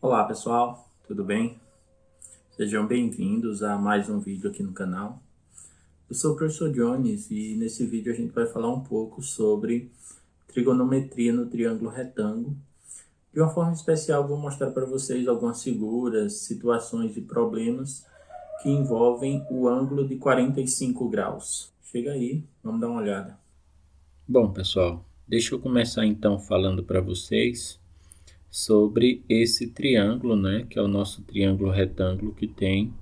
Olá pessoal, tudo bem? Sejam bem-vindos a mais um vídeo aqui no canal. Eu sou o professor Jones e nesse vídeo a gente vai falar um pouco sobre trigonometria no triângulo retângulo. De uma forma especial, vou mostrar para vocês algumas figuras, situações e problemas que envolvem o ângulo de 45 graus. Chega aí, vamos dar uma olhada. Bom, pessoal, deixa eu começar então falando para vocês sobre esse triângulo, né, que é o nosso triângulo retângulo que tem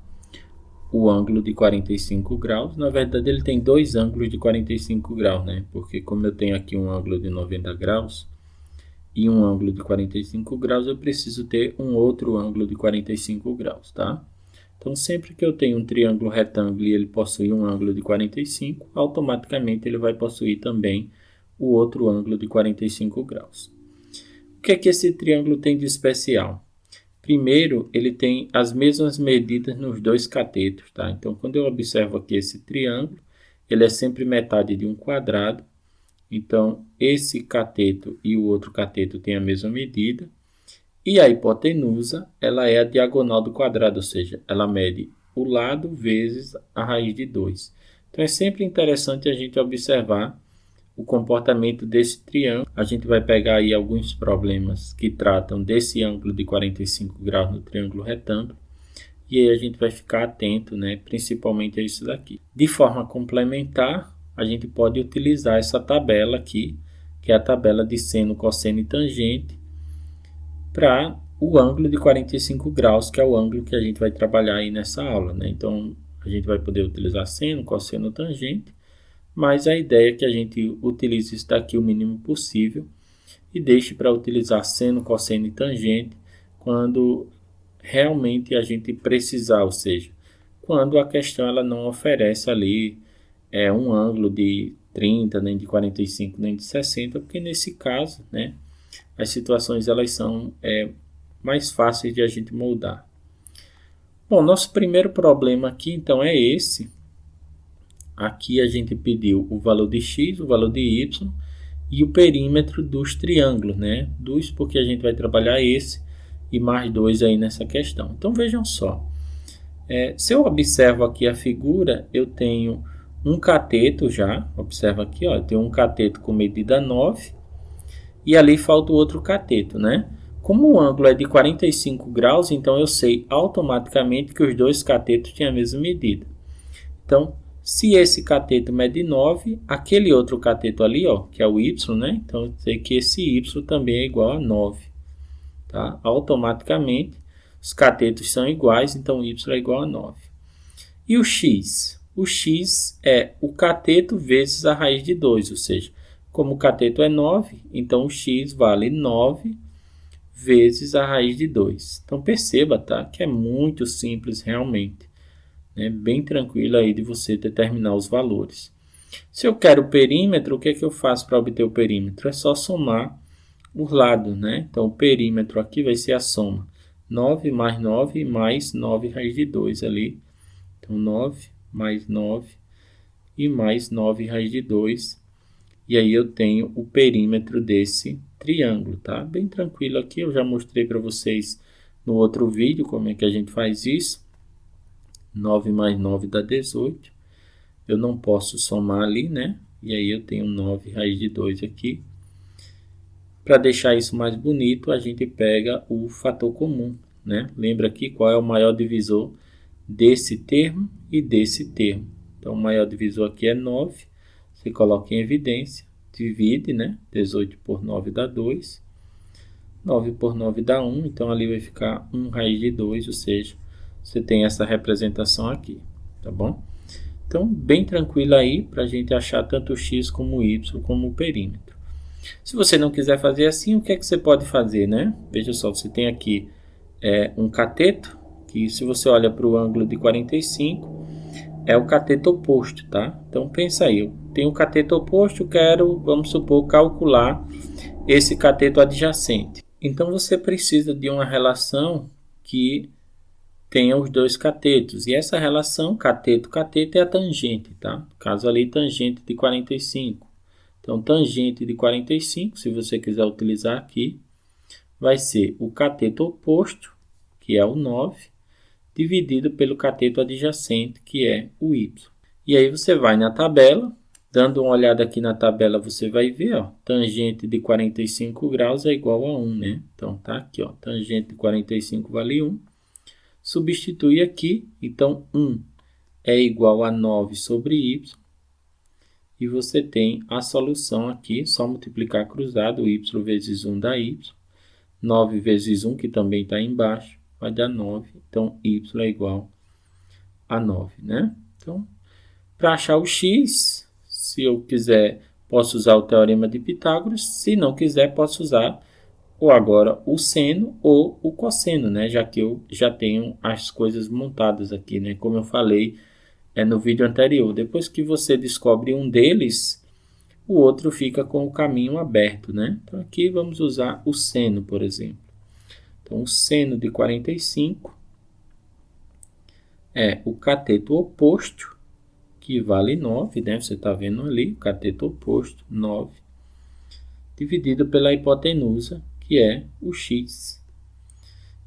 o ângulo de 45 graus. Na verdade, ele tem dois ângulos de 45 graus, né? Porque como eu tenho aqui um ângulo de 90 graus e um ângulo de 45 graus, eu preciso ter um outro ângulo de 45 graus, tá? Então, sempre que eu tenho um triângulo retângulo e ele possui um ângulo de 45, automaticamente ele vai possuir também o outro ângulo de 45 graus. O que é que esse triângulo tem de especial? Primeiro, ele tem as mesmas medidas nos dois catetos, tá? Então, quando eu observo aqui esse triângulo, ele é sempre metade de um quadrado. Então, esse cateto e o outro cateto têm a mesma medida. E a hipotenusa, ela é a diagonal do quadrado, ou seja, ela mede o lado vezes a raiz de 2. Então, é sempre interessante a gente observar o comportamento desse triângulo. A gente vai pegar aí alguns problemas que tratam desse ângulo de 45 graus no triângulo retângulo. E aí a gente vai ficar atento, né, principalmente a isso daqui. De forma complementar, a gente pode utilizar essa tabela aqui, que é a tabela de seno, cosseno e tangente, para o ângulo de 45 graus, que é o ângulo que a gente vai trabalhar aí nessa aula, né? Então, a gente vai poder utilizar seno, cosseno, tangente, mas a ideia é que a gente utilize isso daqui o mínimo possível e deixe para utilizar seno, cosseno e tangente quando realmente a gente precisar, ou seja, quando a questão ela não oferece ali um ângulo de 30, nem de 45, nem de 60, porque nesse caso, né, as situações elas são mais fáceis de a gente moldar. Bom, nosso primeiro problema aqui então é esse. Aqui a gente pediu o valor de x, o valor de y e o perímetro dos triângulos, né? Dos porque a gente vai trabalhar esse e mais dois aí nessa questão. Então vejam só, se eu observo aqui a figura, eu tenho um cateto já, observa aqui, ó, eu tenho um cateto com medida 9 e ali falta o outro cateto, né? Como o ângulo é de 45 graus, então eu sei automaticamente que os dois catetos têm a mesma medida. Então, se esse cateto mede 9, aquele outro cateto ali, ó, que é o y, né? Então, eu sei que esse y também é igual a 9, tá? Automaticamente, os catetos são iguais, então y é igual a 9. E o x? O x é o cateto vezes a raiz de 2, ou seja, como o cateto é 9, então o x vale 9 vezes a raiz de 2. Então perceba, tá, que é muito simples realmente. É bem tranquilo aí de você determinar os valores. Se eu quero o perímetro, o que é que eu faço para obter o perímetro? É só somar os lados, né? Então o perímetro aqui vai ser a soma 9 mais 9 mais 9 raiz de 2 ali. Então 9 mais 9 e mais 9 raiz de 2. E aí eu tenho o perímetro desse triângulo, tá? Bem tranquilo aqui, eu já mostrei para vocês no outro vídeo como é que a gente faz isso. 9 mais 9 dá 18. Eu não posso somar ali, né? E aí eu tenho 9 raiz de 2 aqui. Para deixar isso mais bonito, a gente pega o fator comum, né? Lembra aqui qual é o maior divisor desse termo e desse termo. Então, o maior divisor aqui é 9. Você coloca em evidência, divide, né? 18 por 9 dá 2. 9 por 9 dá 1, então ali vai ficar 1 raiz de 2, ou seja, você tem essa representação aqui, tá bom? Então, bem tranquilo aí para a gente achar tanto o x como o y como o perímetro. Se você não quiser fazer assim, o que é que você pode fazer, né? Veja só, você tem aqui um cateto, que se você olha para o ângulo de 45, é o cateto oposto, tá? Então, pensa aí, eu tenho o cateto oposto, quero, vamos supor, calcular esse cateto adjacente. Então, você precisa de uma relação que tenha os dois catetos. E essa relação cateto-cateto é a tangente, tá? No caso ali, tangente de 45. Então, tangente de 45, se você quiser utilizar aqui, vai ser o cateto oposto, que é o 9, dividido pelo cateto adjacente, que é o y. E aí você vai na tabela, dando uma olhada aqui na tabela, você vai ver, ó, tangente de 45 graus é igual a 1, né? Então tá aqui, ó, tangente de 45 vale 1. Substitui aqui, então 1 é igual a 9 sobre y. E você tem a solução aqui, só multiplicar cruzado, y vezes 1 dá y. 9 vezes 1, que também está embaixo, vai dar 9. Então, y é igual a 9, né? Então, para achar o x, se eu quiser, posso usar o teorema de Pitágoras. Se não quiser, posso usar ou agora o seno ou o cosseno, né? Já que eu já tenho as coisas montadas aqui, né? Como eu falei no vídeo anterior. Depois que você descobre um deles, o outro fica com o caminho aberto, né? Então, aqui vamos usar o seno, por exemplo. Então, o seno de 45 é o cateto oposto, que vale 9, né? Você está vendo ali, o cateto oposto, 9, dividido pela hipotenusa, que é o x.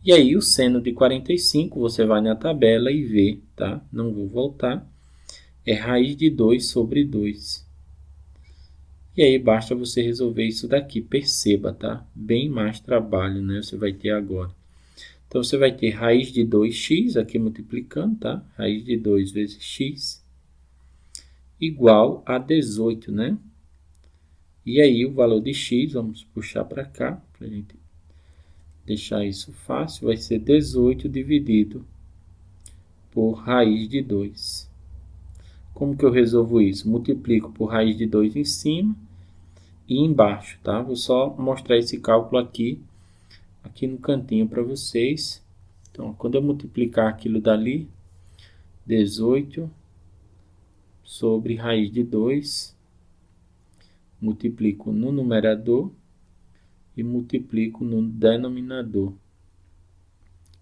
E aí, o seno de 45, você vai na tabela e vê, tá? Não vou voltar. É raiz de 2 sobre 2. E aí, basta você resolver isso daqui. Perceba, tá? Bem mais trabalho, né? Você vai ter agora. Então, você vai ter raiz de 2x, aqui multiplicando, tá? Raiz de 2 vezes x, igual a 18, né? E aí, o valor de x, vamos puxar para cá, para a gente deixar isso fácil, vai ser 18 dividido por raiz de 2. Como que eu resolvo isso? Multiplico por raiz de 2 em cima e embaixo, tá? Vou só mostrar esse cálculo aqui no cantinho para vocês. Então, quando eu multiplicar aquilo dali, 18 sobre raiz de 2, multiplico no numerador e multiplico no denominador.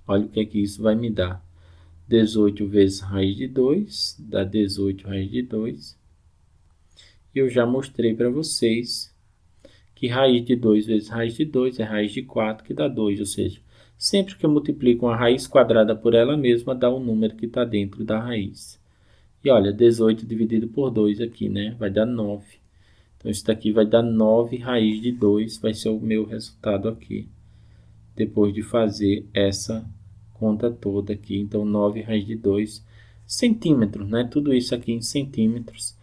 Olha o que é que isso vai me dar. 18 vezes raiz de 2, dá 18 raiz de 2. E eu já mostrei para vocês que raiz de 2 vezes raiz de 2 é raiz de 4, que dá 2. Ou seja, sempre que eu multiplico uma raiz quadrada por ela mesma, dá o número que está dentro da raiz. E olha, 18 dividido por 2 aqui, né? Vai dar 9. Então, isso daqui vai dar 9 raiz de 2, vai ser o meu resultado aqui, depois de fazer essa conta toda aqui. Então, 9 raiz de 2 centímetros, né? Tudo isso aqui em centímetros.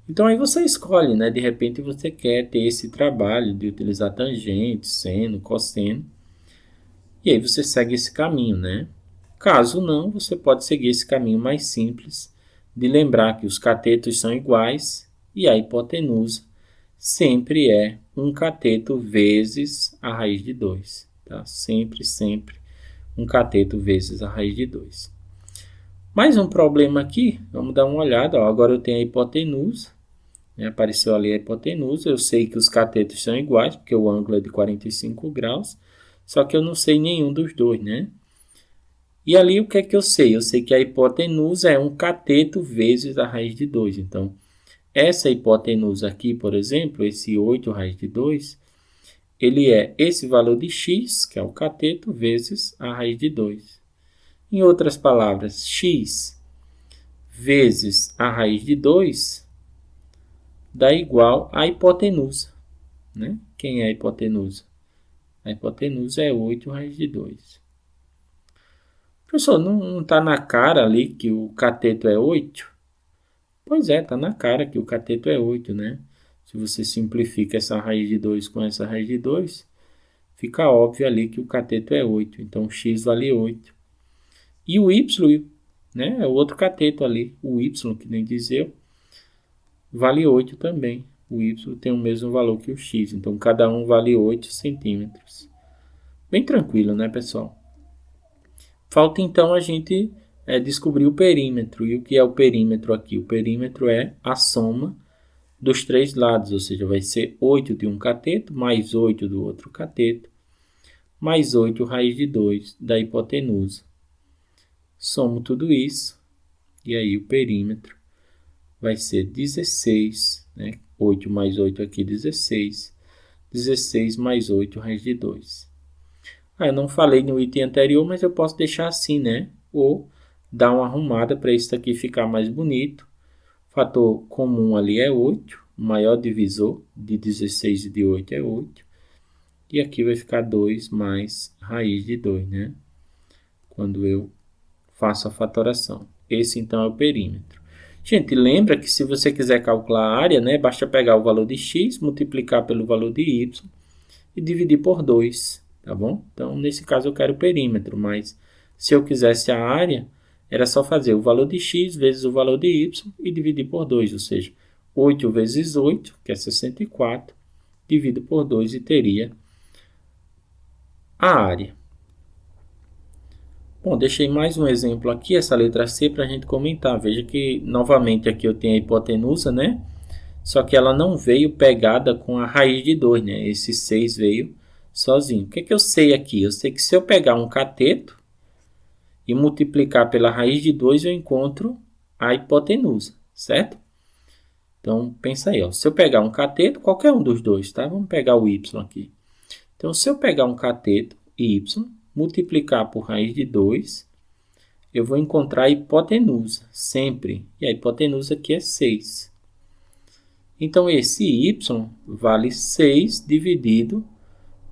Então, aí você escolhe, né? De repente, você quer ter esse trabalho de utilizar tangente, seno, cosseno. E aí, você segue esse caminho, né? Caso não, você pode seguir esse caminho mais simples de lembrar que os catetos são iguais e a hipotenusa sempre é um cateto vezes a raiz de 2. Tá? Sempre um cateto vezes a raiz de 2. Mais um problema aqui, vamos dar uma olhada. Ó, agora eu tenho a hipotenusa, né? Apareceu ali a hipotenusa. Eu sei que os catetos são iguais, porque o ângulo é de 45 graus, só que eu não sei nenhum dos dois, né? E ali o que é que eu sei? Eu sei que a hipotenusa é um cateto vezes a raiz de 2. Então, essa hipotenusa aqui, por exemplo, esse 8 raiz de 2, ele é esse valor de x, que é o cateto, vezes a raiz de 2. Em outras palavras, x vezes a raiz de 2 dá igual à hipotenusa, né? Quem é a hipotenusa? A hipotenusa é 8 raiz de 2. Professor, não está na cara ali que o cateto é 8? Pois é, está na cara que o cateto é 8, né? Se você simplifica essa raiz de 2 com essa raiz de 2, fica óbvio ali que o cateto é 8. Então, x vale 8. E o y, né? É o outro cateto ali. O y, que nem diz eu, vale 8 também. O y tem o mesmo valor que o x. Então, cada um vale 8 centímetros. Bem tranquilo, né, pessoal? Falta, então, a gente descobrir o perímetro. E o que é o perímetro aqui? O perímetro é a soma dos três lados, ou seja, vai ser 8 de um cateto, mais 8 do outro cateto, mais 8 raiz de 2 da hipotenusa. Somo tudo isso, e aí o perímetro vai ser 16, né? 8 mais 8 aqui, 16. 16 mais 8 raiz de 2. Eu não falei no item anterior, mas eu posso deixar assim, né? Ou dar uma arrumada para isso aqui ficar mais bonito. O fator comum ali é 8. O maior divisor de 16 e de 8 é 8. E aqui vai ficar 2 mais raiz de 2, né? Quando eu faço a fatoração. Esse então é o perímetro. Gente, lembra que se você quiser calcular a área, né, basta pegar o valor de x, multiplicar pelo valor de y e dividir por 2, tá bom? Então, nesse caso eu quero o perímetro, mas se eu quisesse a área, era só fazer o valor de x vezes o valor de y e dividir por 2, ou seja, 8 vezes 8, que é 64, dividido por 2 e teria a área. Bom, deixei mais um exemplo aqui, essa letra C, para a gente comentar. Veja que, novamente, aqui eu tenho a hipotenusa, né? Só que ela não veio pegada com a raiz de 2, né? Esse 6 veio sozinho. O que é que eu sei aqui? Eu sei que se eu pegar um cateto e multiplicar pela raiz de 2, eu encontro a hipotenusa, certo? Então, pensa aí, ó. Se eu pegar um cateto, qualquer um dos dois, tá? Vamos pegar o y aqui. Então, se eu pegar um cateto y, multiplicar por raiz de 2, eu vou encontrar a hipotenusa, sempre. E a hipotenusa aqui é 6. Então, esse y vale 6 dividido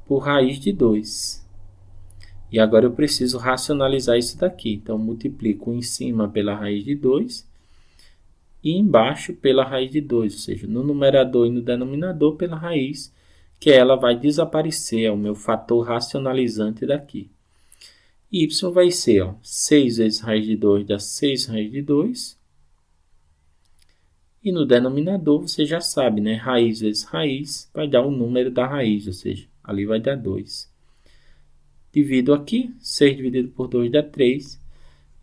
por raiz de 2. E agora eu preciso racionalizar isso daqui. Então, multiplico em cima pela raiz de 2 e embaixo pela raiz de 2. Ou seja, no numerador e no denominador pela raiz, que ela vai desaparecer. É o meu fator racionalizante daqui. Y vai ser, ó, 6 vezes raiz de 2 dá 6 raiz de 2. E no denominador, você já sabe, né? Raiz vezes raiz vai dar o número da raiz, ou seja, ali vai dar 2. Divido aqui, 6 dividido por 2 dá 3.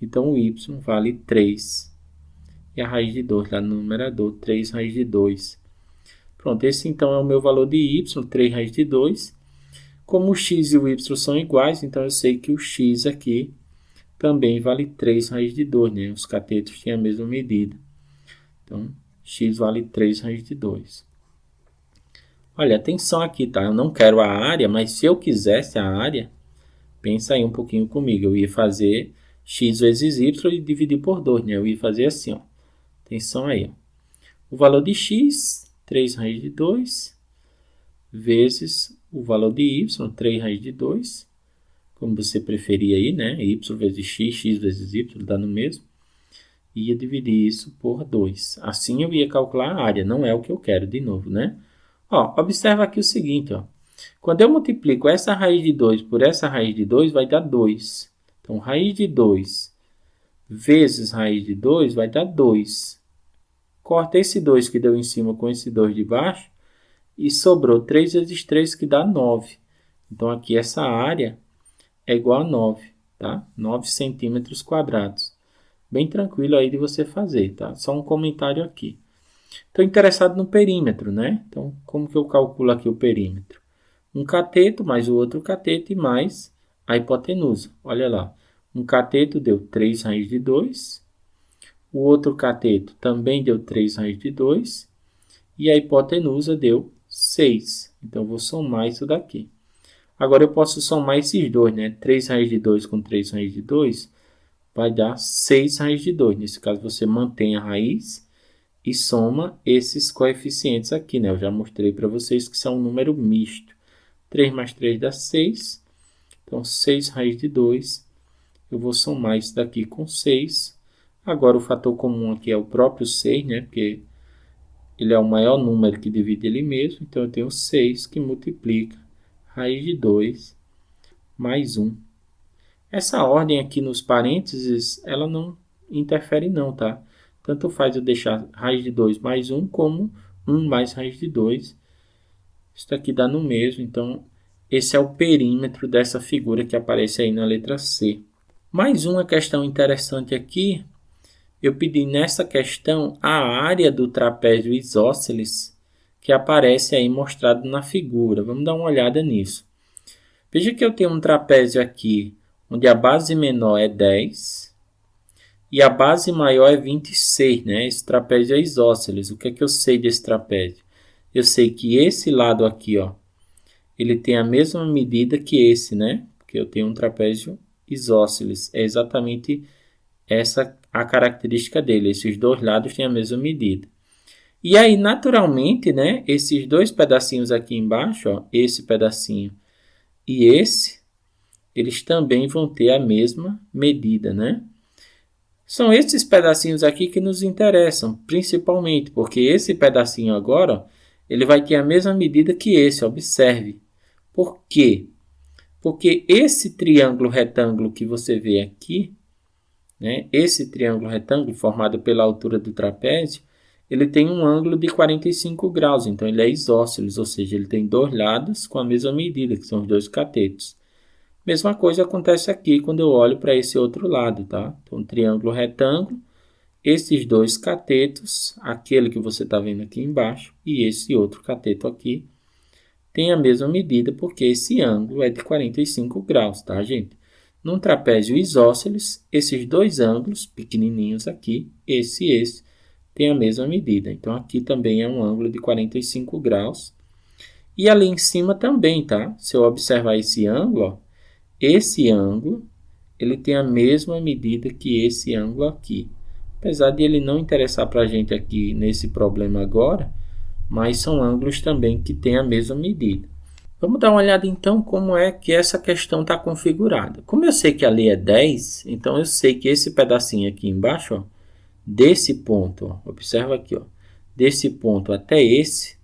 Então, o y vale 3. E a raiz de 2 lá no numerador, 3 raiz de 2. Pronto, esse então é o meu valor de y, 3 raiz de 2. Como o x e o y são iguais, então eu sei que o x aqui também vale 3 raiz de 2, né? Os catetos têm a mesma medida. Então, x vale 3 raiz de 2. Olha, atenção aqui, tá? Eu não quero a área, mas se eu quisesse a área, pensa aí um pouquinho comigo. Eu ia fazer x vezes y e dividir por 2, né? Eu ia fazer assim, ó. Atenção aí, ó. O valor de x, 3 raiz de 2, vezes o valor de y, 3 raiz de 2, como você preferir aí, né? Y vezes x, x vezes y, dá no mesmo. E ia dividir isso por 2. Assim eu ia calcular a área, não é o que eu quero, de novo, né? Ó, observa aqui o seguinte, ó. Quando eu multiplico essa raiz de 2 por essa raiz de 2, vai dar 2. Então, raiz de 2 vezes raiz de 2 vai dar 2. Corta esse 2 que deu em cima com esse 2 de baixo e sobrou 3 vezes 3, que dá 9. Então, aqui essa área é igual a 9, tá? 9 centímetros quadrados. Bem tranquilo aí de você fazer, tá? Só um comentário aqui. Estou interessado no perímetro, né? Então, como que eu calculo aqui o perímetro? Um cateto mais o outro cateto e mais a hipotenusa. Olha lá. Um cateto deu 3 raiz de 2. O outro cateto também deu 3 raiz de 2. E a hipotenusa deu 6. Então, eu vou somar isso daqui. Agora, eu posso somar esses dois, né? 3 raiz de 2 com 3 raiz de 2 vai dar 6 raiz de 2. Nesse caso, você mantém a raiz e soma esses coeficientes aqui, né? Eu já mostrei para vocês que são um número misto. 3 mais 3 dá 6. Então, 6 raiz de 2. Eu vou somar isso daqui com 6. Agora, o fator comum aqui é o próprio 6, né? Porque ele é o maior número que divide ele mesmo. Então, eu tenho 6 que multiplica raiz de 2 mais 1. Essa ordem aqui nos parênteses, ela não interfere não, tá? Tanto faz eu deixar raiz de 2 mais 1, como 1 mais raiz de 2. Isso aqui dá no mesmo, então esse é o perímetro dessa figura que aparece aí na letra C. Mais uma questão interessante aqui, eu pedi nessa questão a área do trapézio isósceles que aparece aí mostrado na figura. Vamos dar uma olhada nisso. Veja que eu tenho um trapézio aqui onde a base menor é 10 e a base maior é 26, né? Esse trapézio é isósceles. O que é que eu sei desse trapézio? Eu sei que esse lado aqui, ó, ele tem a mesma medida que esse, né? Porque Porque eu tenho um trapézio isósceles. É exatamente essa a característica dele. Esses dois lados têm a mesma medida. E aí, naturalmente, né, esses dois pedacinhos aqui embaixo, ó, esse pedacinho e esse, eles também vão ter a mesma medida, né? São esses pedacinhos aqui que nos interessam, principalmente, porque esse pedacinho agora, ó, ele vai ter a mesma medida que esse, observe. Por quê? Porque esse triângulo retângulo que você vê aqui, né, esse triângulo retângulo formado pela altura do trapézio, ele tem um ângulo de 45 graus, então ele é isósceles, ou seja, ele tem dois lados com a mesma medida, que são os dois catetos. Mesma coisa acontece aqui quando eu olho para esse outro lado, tá? Então, um triângulo retângulo, esses dois catetos, aquele que você está vendo aqui embaixo e esse outro cateto aqui, tem a mesma medida porque esse ângulo é de 45 graus, tá, gente? Num trapézio isósceles, esses dois ângulos pequenininhos aqui, esse e esse, tem a mesma medida. Então, aqui também é um ângulo de 45 graus. E ali em cima também, tá? Se eu observar esse ângulo, ó, esse ângulo, ele tem a mesma medida que esse ângulo aqui. Apesar de ele não interessar para a gente aqui nesse problema agora, mas são ângulos também que têm a mesma medida. Vamos dar uma olhada então como é que essa questão está configurada. Como eu sei que ali é 10, então eu sei que esse pedacinho aqui embaixo, ó, desse ponto, ó, observa aqui, ó, desse ponto até esse,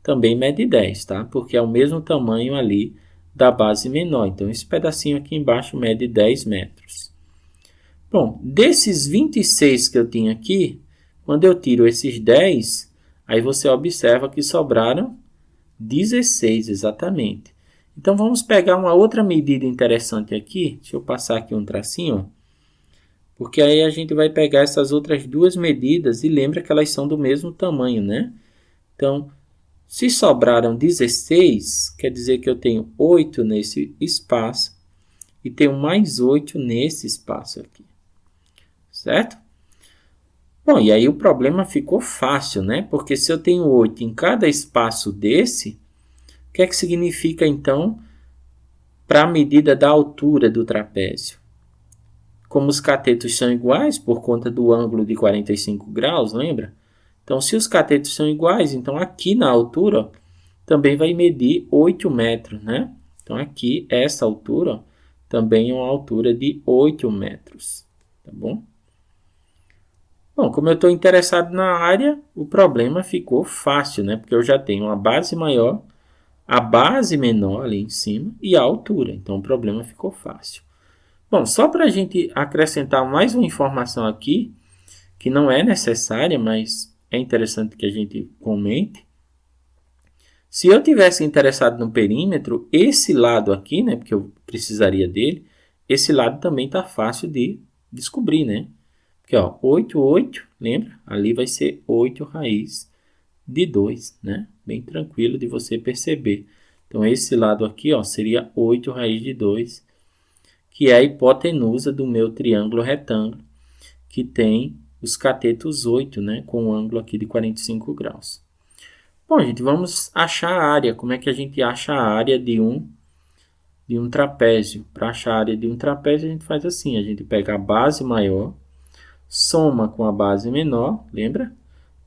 também mede 10, tá? Porque é o mesmo tamanho ali da base menor. Então, esse pedacinho aqui embaixo mede 10 metros. Bom, desses 26 que eu tinha aqui, quando eu tiro esses 10, aí você observa que sobraram 16 exatamente. Então, vamos pegar uma outra medida interessante aqui. Deixa eu passar aqui um tracinho, ó. Porque aí a gente vai pegar essas outras duas medidas e lembra que elas são do mesmo tamanho, né? Então, se sobraram 16, quer dizer que eu tenho 8 nesse espaço e tenho mais 8 nesse espaço aqui. Certo? Bom, e aí o problema ficou fácil, né? Porque se eu tenho 8 em cada espaço desse, o que é que significa então para a medida da altura do trapézio? Como os catetos são iguais por conta do ângulo de 45 graus, lembra? Então, se os catetos são iguais, então aqui na altura, ó, também vai medir 8 metros, né? Então, aqui, essa altura, ó, também é uma altura de 8 metros, tá bom? Bom, como eu estou interessado na área, o problema ficou fácil, né? Porque eu já tenho uma base maior, a base menor ali em cima e a altura. Então, o problema ficou fácil. Bom, só para a gente acrescentar mais uma informação aqui, que não é necessária, mas é interessante que a gente comente. Se eu tivesse interessado no perímetro, esse lado aqui, né, porque eu precisaria dele, esse lado também está fácil de descobrir, né? Porque, ó, 8, 8, lembra? Ali vai ser 8 raiz de 2, né? Bem tranquilo de você perceber. Então, esse lado aqui, ó, seria 8 raiz de 2, que é a hipotenusa do meu triângulo retângulo, que tem os catetos 8, né, com um ângulo aqui de 45 graus. Bom, gente, vamos achar a área. Como é que a gente acha a área de um trapézio? Para achar a área de um trapézio, a gente faz assim. A gente pega a base maior, soma com a base menor, lembra?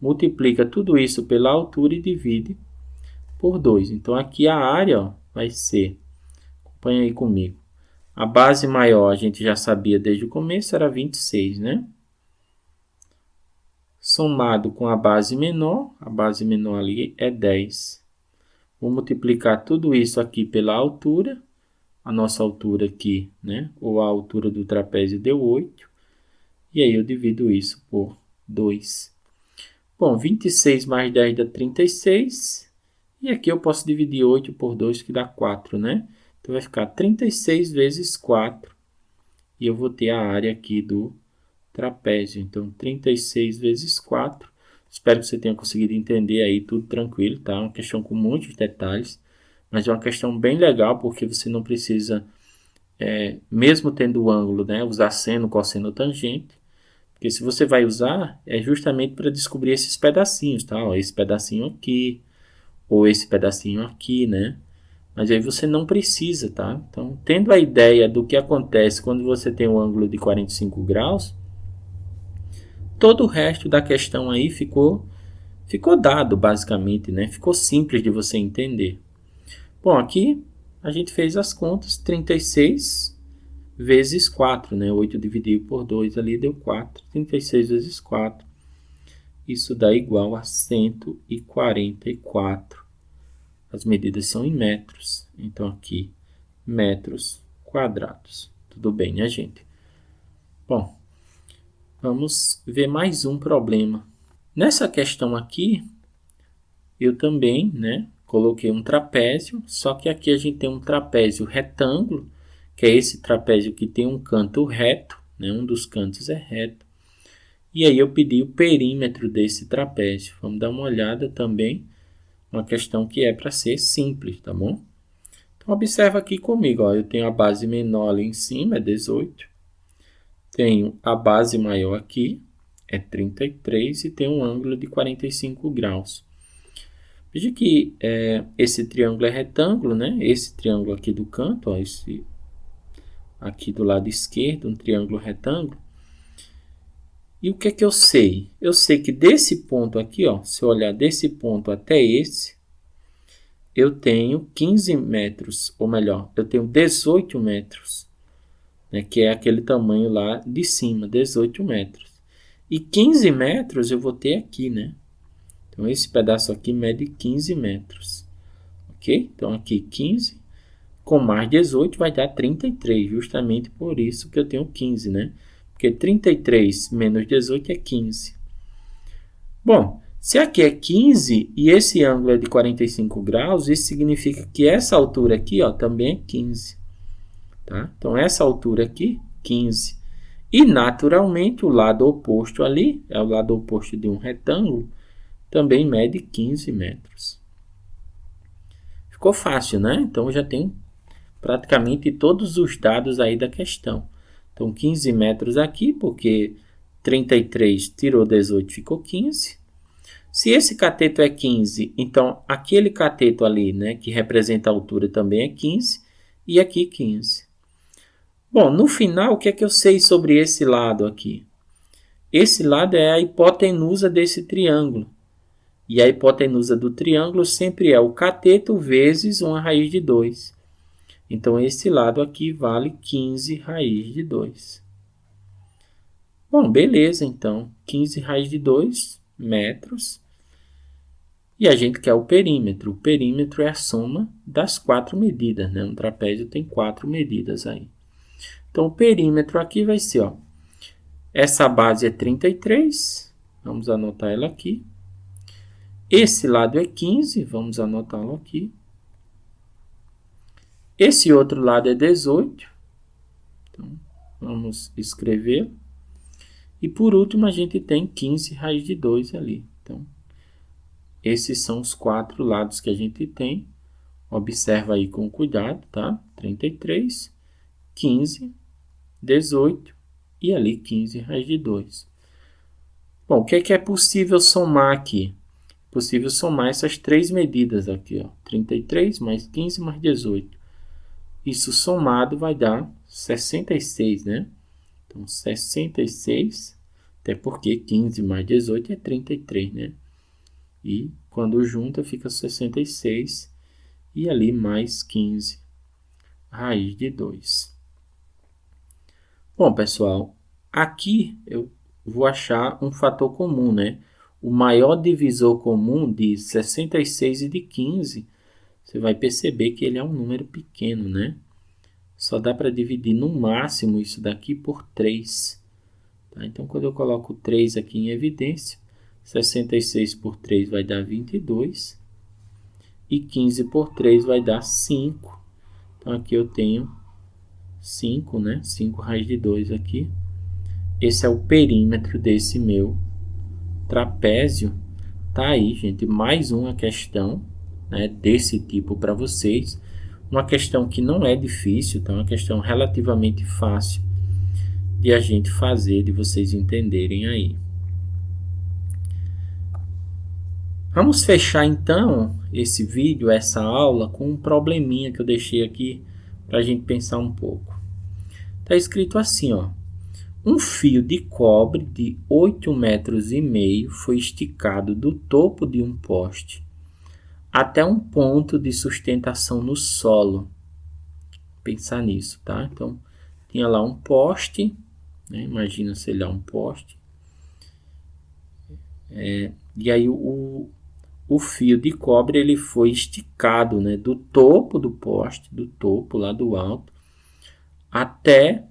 Multiplica tudo isso pela altura e divide por 2. Então, aqui a área, ó, vai ser, acompanha aí comigo. A base maior a gente já sabia desde o começo, era 26, né? Somado com a base menor ali é 10. Vou multiplicar tudo isso aqui pela altura, a nossa altura aqui, né? Ou a altura do trapézio deu 8, e aí eu divido isso por 2. Bom, 26 mais 10 dá 36, e aqui eu posso dividir 8 por 2, que dá 4, né? Então, vai ficar 36 vezes 4, e eu vou ter a área aqui do trapézio. Então, 36 vezes 4. Espero que você tenha conseguido entender aí tudo tranquilo, tá? Uma questão com muitos detalhes, mas é uma questão bem legal, porque você não precisa, mesmo tendo o ângulo, né, usar seno, cosseno, tangente, porque se você vai usar, é justamente para descobrir esses pedacinhos, tá? Ó, esse pedacinho aqui, ou esse pedacinho aqui, né? Mas aí você não precisa, tá? Então, tendo a ideia do que acontece quando você tem um ângulo de 45 graus, todo o resto da questão aí ficou dado, basicamente, né? Ficou simples de você entender. Bom, aqui a gente fez as contas, 36 vezes 4, né? 8 dividido por 2 ali deu 4. 36 vezes 4. Isso dá igual a 144. As medidas são em metros. Então, aqui, metros quadrados. Tudo bem, né, gente? Bom, vamos ver mais um problema. Nessa questão aqui, eu também, né, coloquei um trapézio, só que aqui a gente tem um trapézio retângulo, que é esse trapézio que tem um canto reto, né, um dos cantos é reto. E aí eu pedi o perímetro desse trapézio. Vamos dar uma olhada também, uma questão que é para ser simples, tá bom? Então observa aqui comigo, ó, eu tenho a base menor ali em cima, é 18. Tenho a base maior aqui, é 33, e tem um ângulo de 45 graus. Veja que esse triângulo é retângulo, né? Esse triângulo aqui do canto, ó, esse aqui do lado esquerdo, um triângulo retângulo. E o que é que eu sei? Eu sei que desse ponto aqui, ó, se eu olhar desse ponto até esse, eu tenho 15 metros, ou melhor, eu tenho 18 metros, né, que é aquele tamanho lá de cima, 18 metros. E 15 metros eu vou ter aqui, né? Então, esse pedaço aqui mede 15 metros, ok? Então, aqui 15 com mais 18 vai dar 33, justamente por isso que eu tenho 15, né? Porque 33 menos 18 é 15. Bom, se aqui é 15 e esse ângulo é de 45 graus, isso significa que essa altura aqui, ó, também é 15. Tá? Então, essa altura aqui, 15. E, naturalmente, o lado oposto ali, é o lado oposto de um retângulo, também mede 15 metros. Ficou fácil, né? Então, eu já tenho praticamente todos os dados aí da questão. Então, 15 metros aqui, porque 33 tirou 18, ficou 15. Se esse cateto é 15, então aquele cateto ali, né, que representa a altura também é 15, e aqui 15. Bom, no final, o que é que eu sei sobre esse lado aqui? Esse lado é a hipotenusa desse triângulo. E a hipotenusa do triângulo sempre é o cateto vezes uma raiz de 2. Então, esse lado aqui vale 15 raiz de 2. Bom, beleza, então. 15 raiz de 2 metros. E a gente quer o perímetro. O perímetro é a soma das 4 medidas, né? Um trapézio tem 4 medidas aí. Então, o perímetro aqui vai ser, ó. Essa base é 33. Vamos anotar ela aqui. Esse lado é 15. Vamos anotá-lo aqui. Esse outro lado é 18. Então, vamos escrever. E por último, a gente tem 15 raiz de 2 ali. Então, esses são os 4 lados que a gente tem. Observa aí com cuidado, tá? 33, 15, 18 e ali 15 raiz de 2. Bom, o que é possível somar aqui? É possível somar essas 3 medidas aqui, ó. 33 mais 15 mais 18. Isso somado vai dar 66, né? Então, 66, até porque 15 mais 18 é 33, né? E quando junta fica 66 e ali mais 15 raiz de 2. Bom, pessoal, aqui eu vou achar um fator comum, né? O maior divisor comum de 66 e de 15, você vai perceber que ele é um número pequeno, né? Só dá para dividir no máximo isso daqui por 3. Tá? Então, quando eu coloco 3 aqui em evidência, 66 por 3 vai dar 22. E 15 por 3 vai dar 5. Então, aqui eu tenho 5, né? 5 raiz de 2 aqui. Esse é o perímetro desse meu trapézio. Tá aí, gente, mais uma questão, né, desse tipo para vocês. Uma questão que não é difícil, tá? Uma questão relativamente fácil de a gente fazer, de vocês entenderem aí. Vamos fechar então esse vídeo, essa aula, com um probleminha que eu deixei aqui para a gente pensar um pouco. Está escrito assim, ó. Um fio de cobre de 8,5 metros foi esticado do topo de um poste até um ponto de sustentação no solo. Pensar nisso, tá? Então, tinha lá um poste, né? Imagina, sei lá, um poste. E aí o fio de cobre ele foi esticado, né? Do topo do poste, do topo lá do alto, até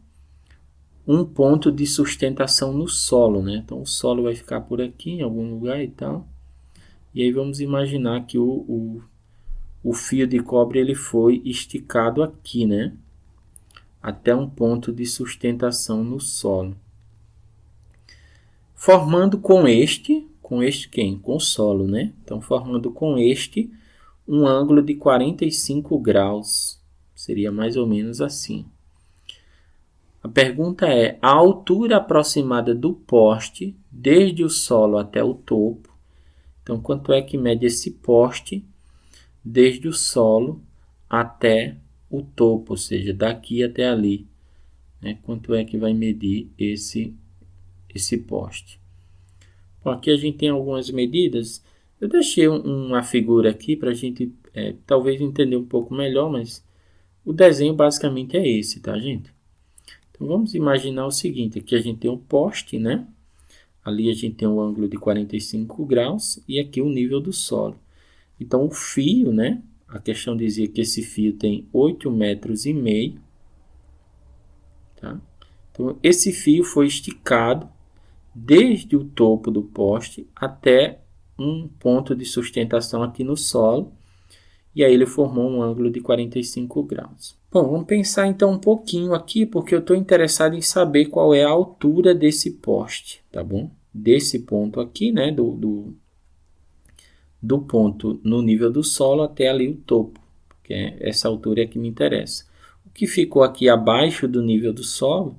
um ponto de sustentação no solo, né? Então, o solo vai ficar por aqui, em algum lugar e tal. E aí vamos imaginar que o fio de cobre ele foi esticado aqui, né? Até um ponto de sustentação no solo. Formando com este quem? Com o solo, né? Então, formando com este um ângulo de 45 graus. Seria mais ou menos assim. A pergunta é, a altura aproximada do poste, desde o solo até o topo. Então, quanto é que mede esse poste, desde o solo até o topo, ou seja, daqui até ali, né? Quanto é que vai medir esse poste? Bom, aqui a gente tem algumas medidas. Eu deixei uma figura aqui para a gente talvez entender um pouco melhor, mas o desenho basicamente é esse, tá, gente? Então vamos imaginar o seguinte, aqui a gente tem um poste, né? Ali a gente tem um ângulo de 45 graus e aqui o nível do solo. Então o fio, né? A questão dizia que esse fio tem 8,5 metros. Tá? Então esse fio foi esticado desde o topo do poste até um ponto de sustentação aqui no solo. E aí ele formou um ângulo de 45 graus. Bom, vamos pensar então um pouquinho aqui, porque eu estou interessado em saber qual é a altura desse poste, tá bom? Desse ponto aqui, né, do ponto no nível do solo até ali o topo, que é essa altura é que me interessa. O que ficou aqui abaixo do nível do solo,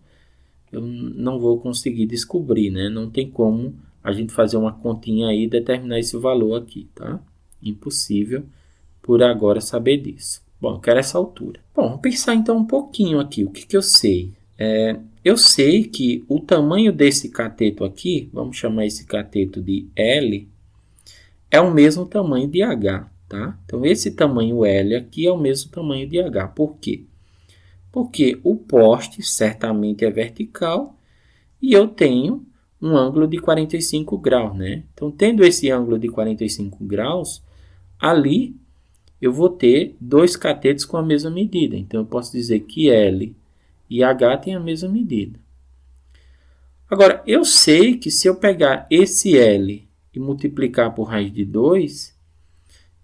eu não vou conseguir descobrir, né? Não tem como a gente fazer uma continha aí e determinar esse valor aqui, tá? Impossível por agora saber disso. Bom, eu quero essa altura. Bom, vamos pensar então um pouquinho aqui. O que eu sei? Eu sei que o tamanho desse cateto aqui, vamos chamar esse cateto de L, é o mesmo tamanho de H, tá? Então, esse tamanho L aqui é o mesmo tamanho de H. Por quê? Porque o poste certamente é vertical e eu tenho um ângulo de 45 graus, né? Então, tendo esse ângulo de 45 graus, ali eu vou ter dois catetos com a mesma medida. Então, eu posso dizer que L e H têm a mesma medida. Agora, eu sei que se eu pegar esse L e multiplicar por raiz de 2,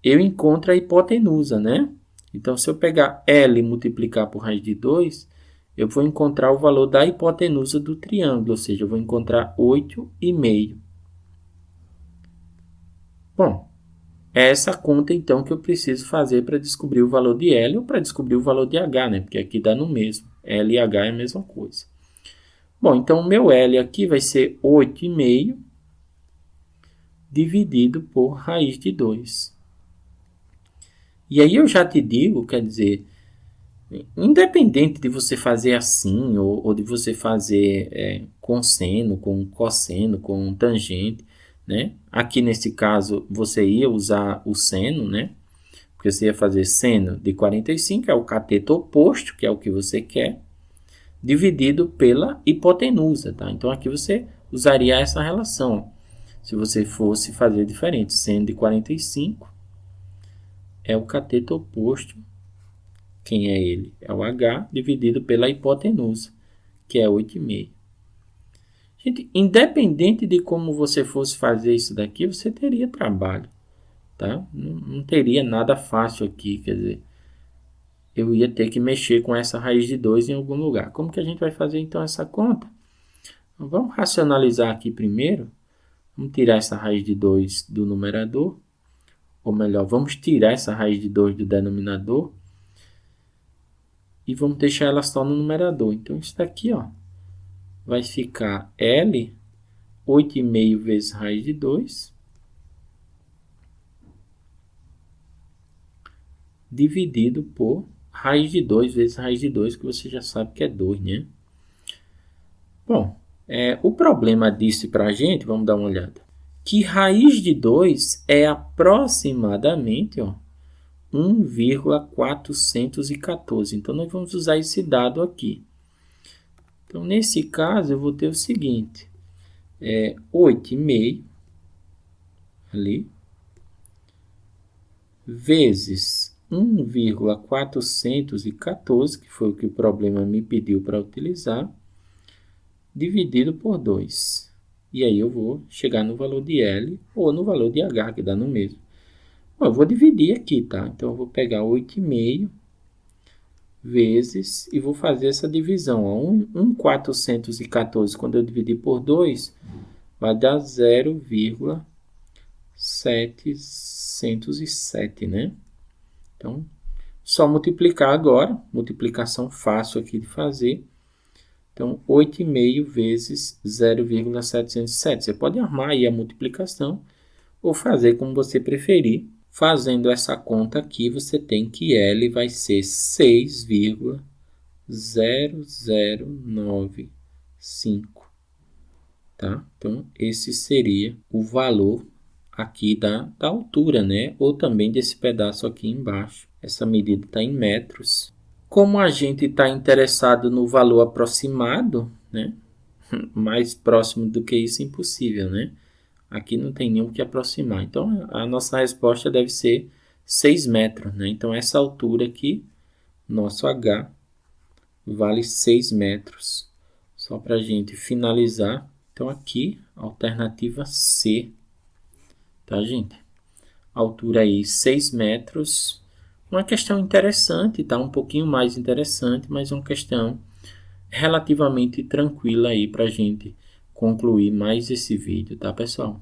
eu encontro a hipotenusa, né? Então, se eu pegar L e multiplicar por raiz de 2, eu vou encontrar o valor da hipotenusa do triângulo, ou seja, eu vou encontrar 8,5. Bom, é essa conta, então, que eu preciso fazer para descobrir o valor de L ou para descobrir o valor de H, né? Porque aqui dá no mesmo. L e H é a mesma coisa. Bom, então, o meu L aqui vai ser 8,5 dividido por raiz de 2. E aí eu já te digo, quer dizer, independente de você fazer assim ou de você fazer com seno, com cosseno, com tangente, né? Aqui nesse caso você ia usar o seno, né? Porque você ia fazer seno de 45, é o cateto oposto, que é o que você quer, dividido pela hipotenusa, tá? Então aqui você usaria essa relação. Se você fosse fazer diferente, seno de 45 é o cateto oposto. Quem é ele? É o H dividido pela hipotenusa, que é 8,5. Gente, independente de como você fosse fazer isso daqui, você teria trabalho, tá? Não teria nada fácil aqui, quer dizer, eu ia ter que mexer com essa raiz de 2 em algum lugar. Como que a gente vai fazer então essa conta? Vamos racionalizar aqui primeiro. Vamos tirar essa raiz de 2 do numerador, ou melhor, vamos tirar essa raiz de 2 do denominador e vamos deixar ela só no numerador. Então, isso daqui, ó, vai ficar L, 8,5 vezes raiz de 2, dividido por raiz de 2 vezes raiz de 2, que você já sabe que é 2, né? Bom, o problema disso para a gente, vamos dar uma olhada, que raiz de 2 é aproximadamente 1,414. Então, nós vamos usar esse dado aqui. Então, nesse caso, eu vou ter o seguinte, 8,5 ali, vezes 1,414, que foi o que o problema me pediu para utilizar, dividido por 2. E aí eu vou chegar no valor de L ou no valor de H, que dá no mesmo. Bom, eu vou dividir aqui, tá? Então, eu vou pegar 8,5 vezes, e vou fazer essa divisão. 1,414, quando eu dividir por 2, vai dar 0,707, né? Então, só multiplicar agora, multiplicação fácil aqui de fazer. Então, 8,5 vezes 0,707. Você pode armar aí a multiplicação ou fazer como você preferir. Fazendo essa conta aqui, você tem que L vai ser 6,0095, tá? Então, esse seria o valor aqui da altura, né? Ou também desse pedaço aqui embaixo. Essa medida está em metros. Como a gente está interessado no valor aproximado, né? Mais próximo do que isso, impossível, né? Aqui não tem nenhum que aproximar. Então, a nossa resposta deve ser 6 metros, né? Então, essa altura aqui, nosso H, vale 6 metros. Só para a gente finalizar. Então, aqui, alternativa C. Tá, gente? Altura aí, 6 metros. Uma questão interessante, tá? Um pouquinho mais interessante, mas uma questão relativamente tranquila aí para a gente concluir mais esse vídeo, tá, pessoal?